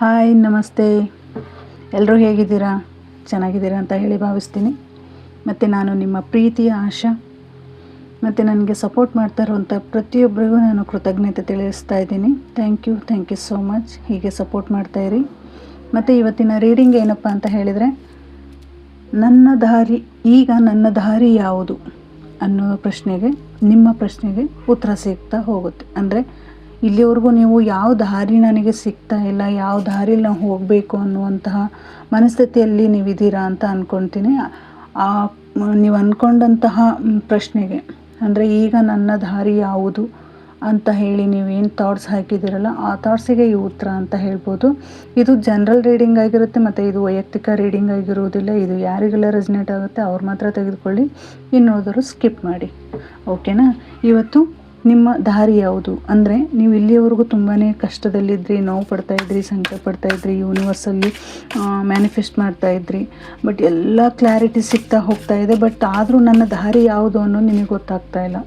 Hi, ನಮಸ್ತೆ. ಎಲ್ಲರೂ ಹೇಗಿದ್ದೀರಾ? ಚೆನ್ನಾಗಿದ್ದೀರಾ ಅಂತ ಹೇಳಿ ಭಾವಿಸ್ತೀನಿ. ಮತ್ತು ನಾನು ನಿಮ್ಮ ಪ್ರೀತಿಯ ಆಶಾ. ಮತ್ತು ನನಗೆ ಸಪೋರ್ಟ್ ಮಾಡ್ತಾ ಇರುವಂಥ ಪ್ರತಿಯೊಬ್ಬರಿಗೂ ನಾನು ಕೃತಜ್ಞತೆ ತಿಳಿಸ್ತಾ ಇದ್ದೀನಿ. Thank you so much. ಹೀಗೆ ಸಪೋರ್ಟ್ ಮಾಡ್ತಾಯಿರಿ. ಮತ್ತು ಇವತ್ತಿನ ರೀಡಿಂಗ್ ಏನಪ್ಪ ಅಂತ ಹೇಳಿದರೆ, ನನ್ನ ದಾರಿ ಯಾವುದು ಅನ್ನೋ ಪ್ರಶ್ನೆಗೆ, ನಿಮ್ಮ ಪ್ರಶ್ನೆಗೆ ಉತ್ತರ ಸಿಗ್ತಾ ಹೋಗುತ್ತೆ. ಅಂದರೆ ಇಲ್ಲಿವರೆಗೂ ನೀವು ಯಾವ ದಾರಿ ನನಗೆ ಸಿಗ್ತಾ ಇಲ್ಲ, ಯಾವ ದಾರಿಲಿ ನಾವು ಹೋಗಬೇಕು ಅನ್ನುವಂತಹ ಮನಸ್ಥಿತಿಯಲ್ಲಿ ನೀವಿದ್ದೀರಾ ಅಂತ ಅಂದ್ಕೊಳ್ತೀನಿ. ನೀವು ಅಂದ್ಕೊಂಡಂತಹ ಪ್ರಶ್ನೆಗೆ, ಅಂದರೆ ಈಗ ನನ್ನ ದಾರಿ ಯಾವುದು ಅಂತ ಹೇಳಿ ನೀವೇನು ಥಾಟ್ಸ್ ಹಾಕಿದ್ದೀರಲ್ಲ, ಆ ಥಾಟ್ಸಿಗೆ ಈ ಉತ್ತರ ಅಂತ ಹೇಳ್ಬೋದು. ಇದು ಜನರಲ್ ರೀಡಿಂಗ್ ಆಗಿರುತ್ತೆ ಮತ್ತು ಇದು ವೈಯಕ್ತಿಕ ರೀಡಿಂಗ್ ಆಗಿರುವುದಿಲ್ಲ. ಇದು ಯಾರಿಗೆಲ್ಲ ರೆಸನೇಟ್ ಆಗುತ್ತೆ ಅವ್ರು ಮಾತ್ರ ತೆಗೆದುಕೊಳ್ಳಿ, ಇನ್ನೋದರು ಸ್ಕಿಪ್ ಮಾಡಿ. ಓಕೆನಾ? ಇವತ್ತು ನಿಮ್ಮ ದಾರಿ ಯಾವುದು ಅಂದರೆ, ನೀವು ಇಲ್ಲಿಯವರೆಗೂ ತುಂಬಾ ಕಷ್ಟದಲ್ಲಿದ್ದಿರಿ, ನೋವು ಪಡ್ತಾಯಿದ್ರಿ, ಸಂಕಟ ಪಡ್ತಾಯಿದ್ರಿ, ಯೂನಿವರ್ಸಲ್ಲಿ ಮ್ಯಾನಿಫೆಸ್ಟ್ ಮಾಡ್ತಾಯಿದ್ರಿ. ಬಟ್ ಎಲ್ಲ ಕ್ಲಾರಿಟಿ ಸಿಗ್ತಾ ಹೋಗ್ತಾ ಇದೆ. ಬಟ್ ಆದರೂ ನನ್ನ ದಾರಿ ಯಾವುದು ಅನ್ನೋದು ನಿಮಗೆ ಗೊತ್ತಾಗ್ತಾ ಇಲ್ಲ.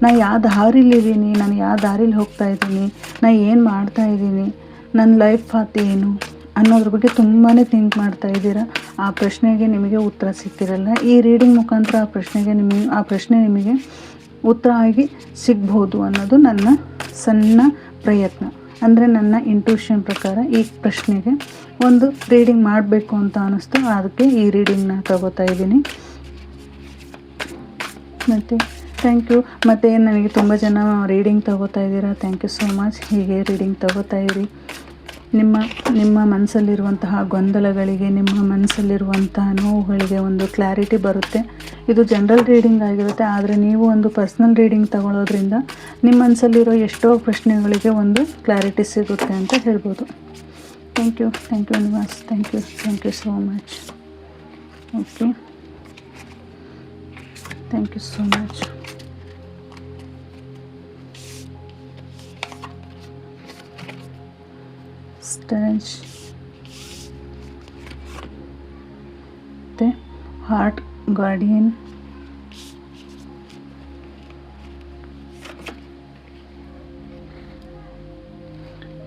ನಾನು ಯಾವ ದಾರಿಲಿದ್ದೀನಿ, ನಾನು ಯಾವ ದಾರಿಲಿ ಹೋಗ್ತಾ ಇದ್ದೀನಿ, ನಾನು ಏನು ಮಾಡ್ತಾಯಿದ್ದೀನಿ, ನನ್ನ ಲೈಫ್ ಪಾತ್ ಏನು ಅನ್ನೋದ್ರ ಬಗ್ಗೆ ತುಂಬಾ ಥಿಂಕ್ ಮಾಡ್ತಾ ಇದ್ದೀರಾ. ಆ ಪ್ರಶ್ನೆಗೆ ನಿಮಗೆ ಉತ್ತರ ಸಿಗ್ತಿರಲ್ಲ. ಈ ರೀಡಿಂಗ್ ಮುಖಾಂತರ ಆ ಪ್ರಶ್ನೆ ನಿಮಗೆ ಉತ್ತರ ಆಗಿ ಸಿಗ್ಬೋದು ಅನ್ನೋದು ನನ್ನ ಸಣ್ಣ ಪ್ರಯತ್ನ. ಅಂದರೆ ನನ್ನ ಇಂಟ್ಯೂಷನ್ ಪ್ರಕಾರ ಈ ಪ್ರಶ್ನೆಗೆ ಒಂದು ರೀಡಿಂಗ್ ಮಾಡಬೇಕು ಅಂತ ಅನ್ನಿಸ್ತು, ಅದಕ್ಕೆ ಈ ರೀಡಿಂಗ್ನ ತಗೋತಾ ಇದ್ದೀನಿ. ಮತ್ತು ಥ್ಯಾಂಕ್ ಯು. ಮತ್ತು ನನಗೆ ತುಂಬ ಜನ ರೀಡಿಂಗ್ ತಗೋತಾ ಇದ್ದೀರಾ, ಥ್ಯಾಂಕ್ ಯು ಸೋ ಮಚ್. ಹೀಗೆ ರೀಡಿಂಗ್ ತಗೋತಾ ಇರಿ. ನಿಮ್ಮ ಮನಸ್ಸಲ್ಲಿರುವಂತಹ ಗೊಂದಲಗಳಿಗೆ, ನಿಮ್ಮ ಮನಸ್ಸಲ್ಲಿರುವಂತಹ ನೋವುಗಳಿಗೆ ಒಂದು ಕ್ಲಾರಿಟಿ ಬರುತ್ತೆ. ಇದು ಜನರಲ್ ರೀಡಿಂಗ್ ಆಗಿರುತ್ತೆ, ಆದರೆ ನೀವು ಒಂದು ಪರ್ಸ್ನಲ್ ರೀಡಿಂಗ್ ತಗೊಳ್ಳೋದ್ರಿಂದ ನಿಮ್ಮ ಮನಸ್ಸಲ್ಲಿರೋ ಎಷ್ಟೋ ಪ್ರಶ್ನೆಗಳಿಗೆ ಒಂದು ಕ್ಲಾರಿಟಿ ಸಿಗುತ್ತೆ ಅಂತ ಹೇಳ್ಬೋದು. Thank you Nivas. Thank you so much. Okay, thank you so much. Stage ಮತ್ತು ಹಾರ್ಟ್ ಗಾರ್ಡಿಯನ್,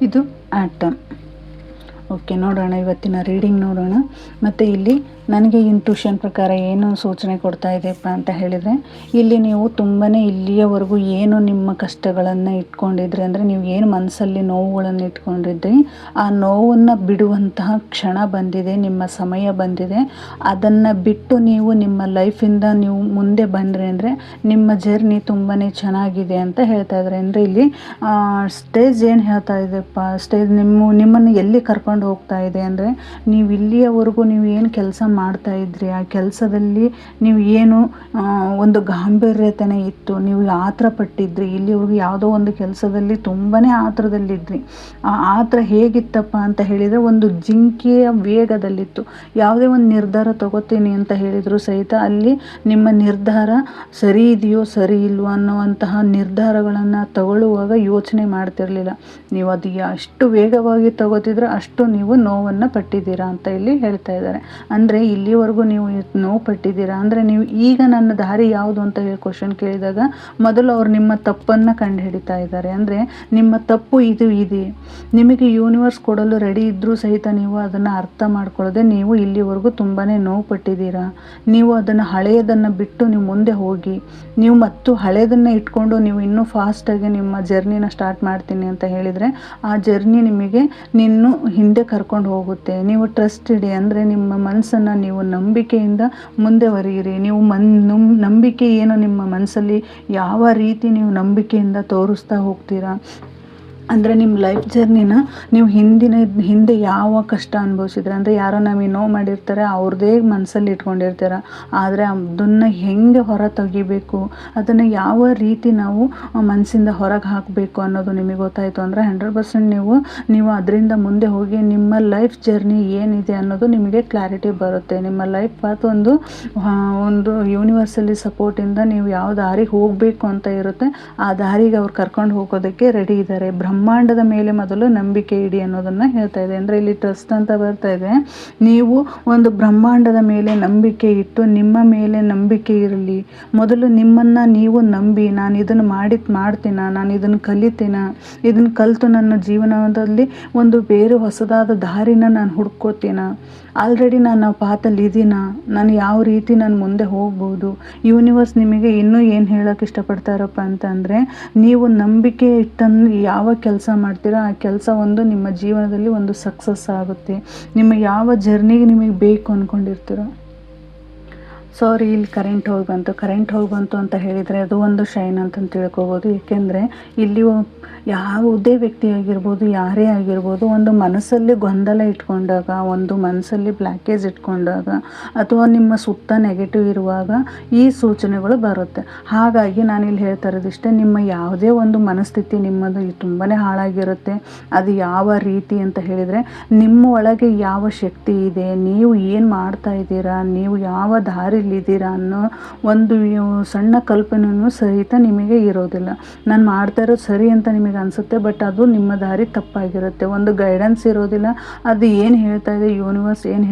ಇದು ಆಟಮ್. ಓಕೆ, ನೋಡೋಣ ಇವತ್ತಿನ ರೀಡಿಂಗ್ ನೋಡೋಣ. ಮತ್ತು ಇಲ್ಲಿ ನನಗೆ ಇಂಟ್ಯೂಷನ್ ಪ್ರಕಾರ ಏನು ಸೂಚನೆ ಕೊಡ್ತಾ ಇದೆಯಪ್ಪ ಅಂತ ಹೇಳಿದರೆ, ಇಲ್ಲಿ ನೀವು ತುಂಬಾ ಇಲ್ಲಿಯವರೆಗೂ ಏನು ನಿಮ್ಮ ಕಷ್ಟಗಳನ್ನು ಇಟ್ಕೊಂಡಿದ್ರಿ, ಅಂದರೆ ನೀವು ಏನು ಮನಸ್ಸಲ್ಲಿ ನೋವುಗಳನ್ನು ಇಟ್ಕೊಂಡಿದ್ರಿ, ಆ ನೋವನ್ನು ಬಿಡುವಂತಹ ಕ್ಷಣ ಬಂದಿದೆ, ನಿಮ್ಮ ಸಮಯ ಬಂದಿದೆ. ಅದನ್ನು ಬಿಟ್ಟು ನೀವು ನಿಮ್ಮ ಲೈಫಿಂದ ನೀವು ಮುಂದೆ ಬಂದರೆ ಅಂದರೆ ನಿಮ್ಮ ಜರ್ನಿ ತುಂಬಾ ಚೆನ್ನಾಗಿದೆ ಅಂತ ಹೇಳ್ತಾ ಇದ್ದಾರೆ. ಅಂದರೆ ಇಲ್ಲಿ ಸ್ಟೇಜ್ ಏನು ಹೇಳ್ತಾ ಇದೆಯಪ್ಪ, ಸ್ಟೇಜ್ ನಿಮ್ಮನ್ನು ಎಲ್ಲಿ ಕರ್ಕೊಂಡು ಹೋಗ್ತಾ ಇದೆ ಅಂದರೆ, ನೀವು ಇಲ್ಲಿಯವರೆಗೂ ನೀವು ಏನು ಕೆಲಸ ಮಾಡ್ತಾ ಇದ್ರಿ, ಆ ಕೆಲಸದಲ್ಲಿ ನೀವು ಏನು ಒಂದು ಗಾಂಭೀರ್ಯತೆನೇ ಇತ್ತು, ನೀವು ಆತರ ಪಟ್ಟಿದ್ರಿ. ಇಲ್ಲಿವರೆಗೂ ಯಾವುದೋ ಒಂದು ಕೆಲಸದಲ್ಲಿ ತುಂಬಾ ಆತರದಲ್ಲಿದ್ರಿ. ಆ ಆತರ ಹೇಗಿತ್ತಪ್ಪ ಅಂತ ಹೇಳಿದರೆ, ಒಂದು ಜಿಂಕೆಯ ವೇಗದಲ್ಲಿತ್ತು. ಯಾವುದೇ ಒಂದು ನಿರ್ಧಾರ ತಗೋತೀನಿ ಅಂತ ಹೇಳಿದರೂ ಸಹಿತ ಅಲ್ಲಿ ನಿಮ್ಮ ನಿರ್ಧಾರ ಸರಿ ಇದೆಯೋ ಸರಿ ಇಲ್ವೋ ಅನ್ನುವಂತಹ ನಿರ್ಧಾರಗಳನ್ನು ತಗೊಳ್ಳುವಾಗ ಯೋಚನೆ ಮಾಡ್ತಿರಲಿಲ್ಲ. ನೀವು ಅದು ಎಷ್ಟು ವೇಗವಾಗಿ ತಗೋತಿದ್ರೆ ಅಷ್ಟು ನೀವು ನೋವನ್ನು ಪಟ್ಟಿದ್ದೀರಾ ಅಂತ ಇಲ್ಲಿ ಹೇಳ್ತಾ ಇದ್ದಾರೆ. ಅಂದರೆ ಇಲ್ಲಿವರೆಗೂ ನೀವು ನೋವು ಪಟ್ಟಿದ್ದೀರಾ ಅಂದರೆ, ನೀವು ಈಗ ನನ್ನ ದಾರಿ ಯಾವುದು ಅಂತ ಹೇಳಿ ಕ್ವಶನ್ ಕೇಳಿದಾಗ ಮೊದಲು ಅವರು ನಿಮ್ಮ ತಪ್ಪನ್ನು ಕಂಡು ಹಿಡಿತಾ ಇದ್ದಾರೆ. ಅಂದರೆ ನಿಮ್ಮ ತಪ್ಪು ಇದು ಇದೆ, ನಿಮಗೆ ಯೂನಿವರ್ಸ್ ಕೊಡಲು ರೆಡಿ ಇದ್ದರೂ ಸಹಿತ ನೀವು ಅದನ್ನು ಅರ್ಥ ಮಾಡ್ಕೊಳ್ಳದೆ ನೀವು ಇಲ್ಲಿವರೆಗೂ ತುಂಬಾ ನೋವು ಪಟ್ಟಿದ್ದೀರಾ. ನೀವು ಅದನ್ನು ಹಳೆಯದನ್ನು ಬಿಟ್ಟು ನೀವು ಮುಂದೆ ಹೋಗಿ, ನೀವು ಮತ್ತು ಹಳೆಯದನ್ನು ಇಟ್ಕೊಂಡು ನೀವು ಇನ್ನೂ ಫಾಸ್ಟಾಗಿ ನಿಮ್ಮ ಜರ್ನಿನ ಸ್ಟಾರ್ಟ್ ಮಾಡ್ತೀನಿ ಅಂತ ಹೇಳಿದರೆ ಆ ಜರ್ನಿ ನಿಮಗೆ ಹಿಂದೆ ಕರ್ಕೊಂಡು ಹೋಗುತ್ತೆ. ನೀವು ಟ್ರಸ್ಟ್ ಇಡಿ, ಅಂದರೆ ನಿಮ್ಮ ಮನಸ್ಸನ್ನು ನೀವು ನಂಬಿಕೆಯಿಂದ ಮುಂದೆವರಿಯಿರಿ. ನೀವು ನಂಬಿಕೆ ಏನು, ನಿಮ್ಮ ಮನಸ್ಸಲ್ಲಿ ಯಾವ ರೀತಿ ನೀವು ನಂಬಿಕೆಯಿಂದ ತೋರಿಸ್ತಾ ಹೋಗ್ತೀರಾ ಅಂದರೆ ನಿಮ್ಮ ಲೈಫ್ ಜರ್ನಿನ ನೀವು ಹಿಂದೆ ಯಾವ ಕಷ್ಟ ಅನುಭವಿಸಿದ್ರೆ, ಅಂದರೆ ಯಾರೋ ನಮಗೆ ನೋವು ಮಾಡಿರ್ತಾರೆ, ಅವ್ರದ್ದೇ ಮನಸ್ಸಲ್ಲಿ ಇಟ್ಕೊಂಡಿರ್ತಾರೆ. ಆದರೆ ಅದನ್ನು ಹೆಂಗೆ ಹೊರ ತೆಗಿಬೇಕು, ಅದನ್ನು ಯಾವ ರೀತಿ ನಾವು ಮನಸ್ಸಿಂದ ಹೊರಗೆ ಹಾಕಬೇಕು ಅನ್ನೋದು ನಿಮಗೆ ಗೊತ್ತಾಯಿತು ಅಂದರೆ 100% ನೀವು ಅದರಿಂದ ಮುಂದೆ ಹೋಗಿ ನಿಮ್ಮ ಲೈಫ್ ಜರ್ನಿ ಏನಿದೆ ಅನ್ನೋದು ನಿಮಗೆ ಕ್ಲಾರಿಟಿ ಬರುತ್ತೆ. ನಿಮ್ಮ ಲೈಫ್ ಪಾತ್ ಒಂದು ಯೂನಿವರ್ಸಲ್ಲಿ ಸಪೋರ್ಟಿಂದ ನೀವು ಯಾವ ದಾರಿಗೆ ಹೋಗಬೇಕು ಅಂತ ಇರುತ್ತೆ, ಆ ದಾರಿಗೆ ಅವ್ರು ಕರ್ಕೊಂಡು ಹೋಗೋದಕ್ಕೆ ರೆಡಿ ಇದ್ದಾರೆ. ಬ್ರಹ್ಮ ಬ್ರಹ್ಮಾಂಡದ ಮೇಲೆ ಮೊದಲು ನಂಬಿಕೆ ಇಡಿ ಅನ್ನೋದನ್ನು ಹೇಳ್ತಾ ಇದೆ. ಅಂದರೆ ಇಲ್ಲಿ ಟ್ರಸ್ಟ್ ಅಂತ ಬರ್ತಾ ಇದೆ. ನೀವು ಒಂದು ಬ್ರಹ್ಮಾಂಡದ ಮೇಲೆ ನಂಬಿಕೆ ಇಟ್ಟು ನಿಮ್ಮ ಮೇಲೆ ನಂಬಿಕೆ ಇರಲಿ. ಮೊದಲು ನಿಮ್ಮನ್ನು ನೀವು ನಂಬಿ, ನಾನು ಇದನ್ನು ಮಾಡ್ತೀನ, ನಾನು ಇದನ್ನು ಕಲಿತೀನ, ಇದನ್ನು ಕಲಿತು ನನ್ನ ಜೀವನದಲ್ಲಿ ಒಂದು ಬೇರೆ ಹೊಸದಾದ ದಾರಿನ ನಾನು ಹುಡ್ಕೋತೀನ, ಆಲ್ರೆಡಿ ನಾನು ಆ ಪಾತಲ್ಲಿ ಇದೀನ, ನಾನು ಯಾವ ರೀತಿ ನಾನು ಮುಂದೆ ಹೋಗ್ಬೋದು. ಯೂನಿವರ್ಸ್ ನಿಮಗೆ ಇನ್ನೂ ಏನು ಹೇಳೋಕ್ಕೆ ಇಷ್ಟಪಡ್ತಾರಪ್ಪ ಅಂತಂದರೆ, ನೀವು ನಂಬಿಕೆ ಇಟ್ಟಂದು ಯಾವ ಕೆಲಸ ಮಾಡ್ತೀರೋ ಆ ಕೆಲಸ ಒಂದು ನಿಮ್ಮ ಜೀವನದಲ್ಲಿ ಒಂದು ಸಕ್ಸಸ್ ಆಗುತ್ತೆ. ನಿಮ್ಮ ಯಾವ ಜರ್ನಿಗೆ ನಿಮಗೆ ಬೇಕು ಅಂದ್ಕೊಂಡಿರ್ತೀರೋ. ಸಾರಿ, ಇಲ್ಲಿ ಕರೆಂಟ್ ಹೋಗಿ ಬಂತು ಅಂತ ಹೇಳಿದರೆ ಅದು ಒಂದು ಶೈನ್ ಅಂತ ತಿಳ್ಕೊಬೋದು. ಏಕೆಂದರೆ ಇಲ್ಲಿ ಯಾವುದೇ ವ್ಯಕ್ತಿ ಆಗಿರ್ಬೋದು, ಯಾರೇ ಆಗಿರ್ಬೋದು, ಒಂದು ಮನಸ್ಸಲ್ಲಿ ಗೊಂದಲ ಇಟ್ಕೊಂಡಾಗ, ಒಂದು ಮನಸ್ಸಲ್ಲಿ ಬ್ಲ್ಯಾಕೇಜ್ ಇಟ್ಕೊಂಡಾಗ, ಅಥವಾ ನಿಮ್ಮ ಸುತ್ತ ನೆಗೆಟಿವ್ ಇರುವಾಗ ಈ ಸೂಚನೆಗಳು ಬರುತ್ತೆ. ಹಾಗಾಗಿ ನಾನಿಲ್ಲಿ ಹೇಳ್ತಾ ಇರೋದಿಷ್ಟೇ, ನಿಮ್ಮ ಯಾವುದೇ ಒಂದು ಮನಸ್ಥಿತಿ ನಿಮ್ಮದು ತುಂಬಾ ಹಾಳಾಗಿರುತ್ತೆ. ಅದು ಯಾವ ರೀತಿ ಅಂತ ಹೇಳಿದರೆ, ನಿಮ್ಮ ಒಳಗೆ ಯಾವ ಶಕ್ತಿ ಇದೆ, ನೀವು ಏನು ಮಾಡ್ತಾ ಇದ್ದೀರಾ, ನೀವು ಯಾವ ದಾರಿಲಿದ್ದೀರಾ ಅನ್ನೋ ಒಂದು ಸಣ್ಣ ಕಲ್ಪನೆಯೂ ಸಹಿತ ನಿಮಗೆ ಇರೋದಿಲ್ಲ. ನಾನು ಮಾಡ್ತಾ ಇರೋದು ಸರಿ ಅಂತ ನಿಮಗೆ ಅನಿಸುತ್ತೆ, ಬಟ್ ಅದು ನಿಮ್ಮ ದಾರಿ ತಪ್ಪಾಗಿರುತ್ತೆ. ಒಂದು ಗೈಡೆನ್ಸ್ ಇರೋದಿಲ್ಲ. ಅದು ಏನು ಹೇಳ್ತಾ ಇದೆ, ಯೂನಿವರ್ಸ್ ಏನು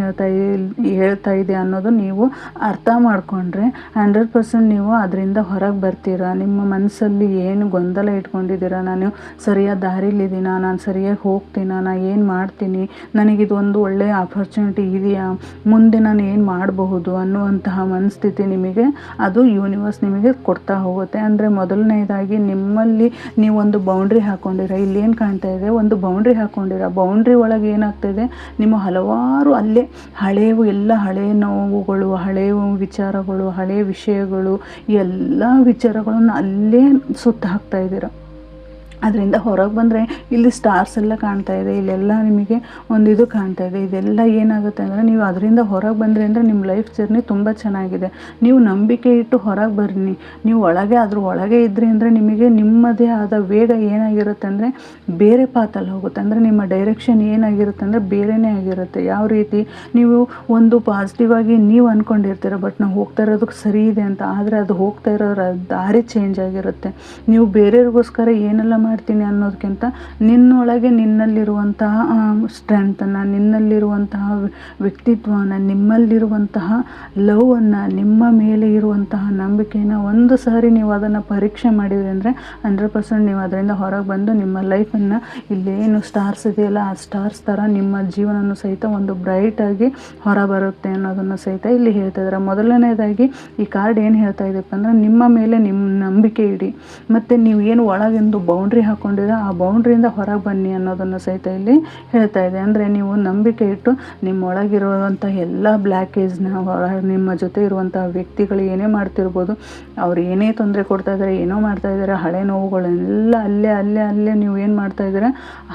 ಹೇಳ್ತಾ ಇದೆ ಅನ್ನೋದು ನೀವು ಅರ್ಥ ಮಾಡಿಕೊಂಡ್ರೆ 100% ನೀವು ಅದರಿಂದ ಹೊರಗೆ ಬರ್ತೀರಾ. ನಿಮ್ಮ ಮನಸ್ಸಲ್ಲಿ ಏನು ಗೊಂದಲ ಇಟ್ಕೊಂಡಿದ್ದೀರಾ, ನಾನು ಸರಿಯಾದ ದಾರಿಲಿದ್ದೀನ, ನಾನು ಸರಿಯಾಗಿ ಹೋಗ್ತೀನ, ನಾನು ಏನು ಮಾಡ್ತೀನಿ, ನನಗಿದೊಂದು ಒಳ್ಳೆಯ ಆಪರ್ಚುನಿಟಿ ಇದೆಯಾ, ಮುಂದೆ ನಾನು ಏನು ಮಾಡಬಹುದು ಅನ್ನುವಂತಹ ಮನಸ್ಥಿತಿ ನಿಮಗೆ ಅದು ಯೂನಿವರ್ಸ್ ನಿಮಗೆ ಕೊಡ್ತಾ ಹೋಗುತ್ತೆ. ಅಂದರೆ ಮೊದಲನೇದಾಗಿ ನಿಮ್ಮಲ್ಲಿ ನೀವೊಂದು ಬೌಂಡ್ರಿ ಹಾಕ್ಕೊಂಡಿರ, ಇಲ್ಲಿ ಏನು ಕಾಣ್ತಾ ಇದೆ, ಒಂದು ಬೌಂಡ್ರಿ ಹಾಕ್ಕೊಂಡಿರ. ಬೌಂಡ್ರಿ ಒಳಗೆ ಏನಾಗ್ತಾಯಿದೆ, ನಿಮ್ಮ ಹಲವಾರು ಅಲ್ಲೇ ಹಳೆಯ ನೋವುಗಳು, ಹಳೆಯ ವಿಚಾರಗಳು, ಹಳೆಯ ವಿಷಯಗಳು, ಎಲ್ಲ ವಿಚಾರಗಳನ್ನು ಅಲ್ಲೇ ಸುತ್ತ ಹಾಕ್ತಾ ಇದ್ದೀರ. ಅದರಿಂದ ಹೊರಗೆ ಬಂದರೆ ಇಲ್ಲಿ ಸ್ಟಾರ್ಸ್ ಎಲ್ಲ ಕಾಣ್ತಾ ಇದೆ, ಇಲ್ಲೆಲ್ಲ ನಿಮಗೆ ಒಂದು ಇದು ಕಾಣ್ತಾ ಇದೆ. ಇದೆಲ್ಲ ಏನಾಗುತ್ತೆ ಅಂದರೆ, ನೀವು ಅದರಿಂದ ಹೊರಗೆ ಬಂದರೆ ಅಂದರೆ ನಿಮ್ಮ ಲೈಫ್ ಜರ್ನಿ ತುಂಬ ಚೆನ್ನಾಗಿದೆ. ನೀವು ನಂಬಿಕೆ ಇಟ್ಟು ಹೊರಗೆ ಬರ್ರಿ. ನೀವು ಒಳಗೆ ಇದ್ರಿ ಅಂದರೆ ನಿಮಗೆ ನಿಮ್ಮದೇ ಆದ ವೇಗ ಏನಾಗಿರುತ್ತೆ ಅಂದರೆ ಬೇರೆ ಪಾತಲ್ಲಿ ಹೋಗುತ್ತೆ. ಅಂದರೆ ನಿಮ್ಮ ಡೈರೆಕ್ಷನ್ ಏನಾಗಿರುತ್ತೆ ಅಂದರೆ ಬೇರೆಯೇ ಆಗಿರುತ್ತೆ. ಯಾವ ರೀತಿ, ನೀವು ಒಂದು ಪಾಸಿಟಿವ್ ಆಗಿ ನೀವು ಅಂದ್ಕೊಂಡಿರ್ತೀರ, ಬಟ್ ನಾವು ಹೋಗ್ತಾ ಇರೋದಕ್ಕೆ ಸರಿ ಇದೆ ಅಂತ, ಆದರೆ ಅದು ಹೋಗ್ತಾ ಇರೋ ದಾರಿ ಚೇಂಜ್ ಆಗಿರುತ್ತೆ. ನೀವು ಬೇರೆಯವ್ರಿಗೋಸ್ಕರ ಏನೆಲ್ಲ ಮಾಡ್ತೀನಿ ಅನ್ನೋದಕ್ಕಿಂತ ನಿನ್ನೊಳಗೆ ನಿನ್ನಲ್ಲಿರುವಂತಹ ಸ್ಟ್ರೆಂತನ್ನು, ನಿನ್ನಲ್ಲಿರುವಂತಹ ವ್ಯಕ್ತಿತ್ವವನ್ನು, ನಿಮ್ಮಲ್ಲಿರುವಂತಹ ಲವನ್ನು, ನಿಮ್ಮ ಮೇಲೆ ಇರುವಂತಹ ನಂಬಿಕೆಯನ್ನು ಒಂದು ಸಾರಿ ನೀವು ಅದನ್ನು ಪರೀಕ್ಷೆ ಮಾಡಿದ್ರಿ ಅಂದರೆ 100% ನೀವು ಅದರಿಂದ ಹೊರಗೆ ಬಂದು ನಿಮ್ಮ ಲೈಫನ್ನು, ಇಲ್ಲೇನು ಸ್ಟಾರ್ಸ್ ಇದೆಯಲ್ಲ ಆ ಸ್ಟಾರ್ಸ್ ಥರ ನಿಮ್ಮ ಜೀವನನೂ ಸಹಿತ ಒಂದು ಬ್ರೈಟಾಗಿ ಹೊರಬರುತ್ತೆ ಅನ್ನೋದನ್ನು ಸಹಿತ ಇಲ್ಲಿ ಹೇಳ್ತಾ ಇದ್ದಾರೆ. ಮೊದಲನೇದಾಗಿ ಈ ಕಾರ್ಡ್ ಏನು ಹೇಳ್ತಾ ಇದೆಯಪ್ಪ ಅಂದರೆ, ನಿಮ್ಮ ಮೇಲೆ ನಿಮ್ಮ ನಂಬಿಕೆ ಇಡಿ, ಮತ್ತು ನೀವು ಏನು ಒಳಗೆಂದು ಬೌಂಡ್ರಿ ಹಾಕ್ಕೊಂಡಿರೋ ಆ ಬೌಂಡ್ರಿಯಿಂದ ಹೊರಗೆ ಬನ್ನಿ ಅನ್ನೋದನ್ನು ಸಹಿತ ಇಲ್ಲಿ ಹೇಳ್ತಾ ಇದೆ. ಅಂದರೆ ನೀವು ನಂಬಿಕೆ ಇಟ್ಟು ನಿಮ್ಮೊಳಗಿರುವಂಥ ಎಲ್ಲ ಬ್ಲ್ಯಾಕೇಜ್ನ, ನಿಮ್ಮ ಜೊತೆ ಇರುವಂಥ ವ್ಯಕ್ತಿಗಳು ಏನೇ ಮಾಡ್ತಿರ್ಬೋದು, ಅವ್ರು ಏನೇ ತೊಂದರೆ ಕೊಡ್ತಾ ಇದ್ದಾರೆ, ಏನೋ ಮಾಡ್ತಾ ಇದ್ದಾರೆ, ಹಳೆ ನೋವುಗಳೆಲ್ಲ ಅಲ್ಲೇ ನೀವು ಏನು ಮಾಡ್ತಾ ಇದ್ದೀರಾ,